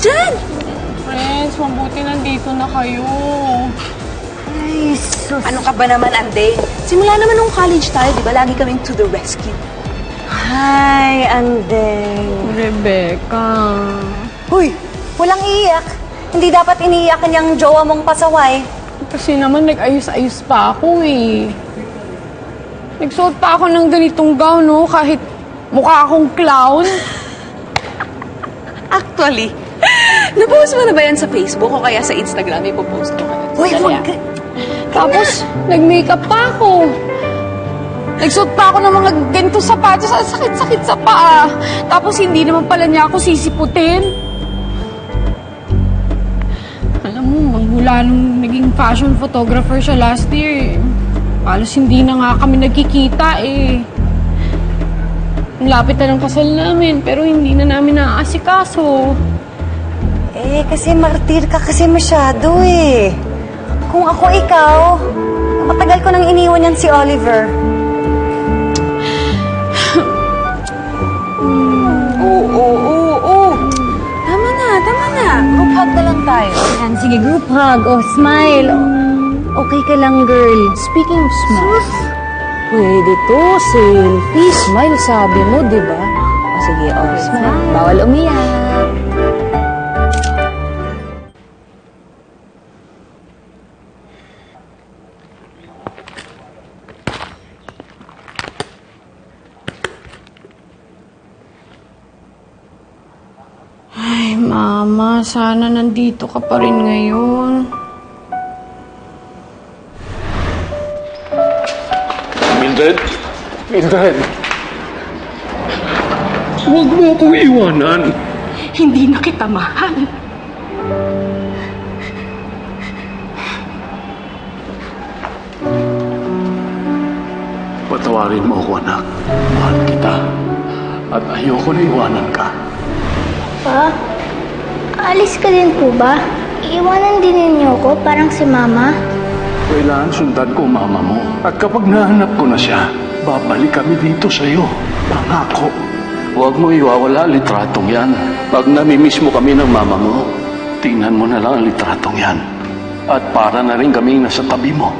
dyan? Friends, mabuti nandito na kayo. Ay, sus. Ano ka ba naman, Anday? Simula naman nung college tayo, di ba? Lagi kaming to the rescue. Hi, Anday. Rebecca. Huy, walang iiyak. Hindi dapat iniiyakan yung jowa mong pasaway. Kasi naman nag-ayos-ayos pa ako eh. Nagsuot pa ako ng ganitong gown, no? Kahit mukha akong clown. Actually, napost mo na ba yan sa Facebook o kaya sa Instagram? Ipopost ko ka. Hoy, wag ka. Tapos, nag-makeup pa ako. Nagsuot pa ako ng mga ganito sapatos. Ang sakit-sakit sa paa. Tapos, hindi naman pala niya ako sisiputin. Alam mo, magmula nung naging fashion photographer siya last year, halos hindi na nga kami nagkikita eh. Ang lapit na ng kasal namin, pero hindi na namin naaasikaso. Eh, kasi martir ka kasi masyado eh. Kung ako ikaw, matagal ko nang iniwan yan si Oliver. Oo. Tama na. Group hug na lang tayo. Yan, sige, group hug. Oh, smile. Oh, okay ka lang, girl. Speaking of smile, pwede to, selfie. Smile, sabi mo, di ba? Oh, sige, smile. Bawal umiyak. Ay, Mama, sana nandito ka pa rin ngayon. Mildred? Mildred! Huwag mo akong iwanan. Hindi na kita mahal. Patawarin mo ako, anak. Mahal kita. At ayoko na iwanan ka. Pa, alis ka din po ba? Iiwanan din ninyo ako, parang si Mama. Kailangan sundan ko mama mo. At kapag nahanap ko na siya, babalik kami dito sa'yo. Pangako. Huwag mo iwawala ang litratong yan. Pag namimiss mo kami ng mama mo, tingnan mo na lang ang litratong yan. At para na rin kaming nasa tabi mo.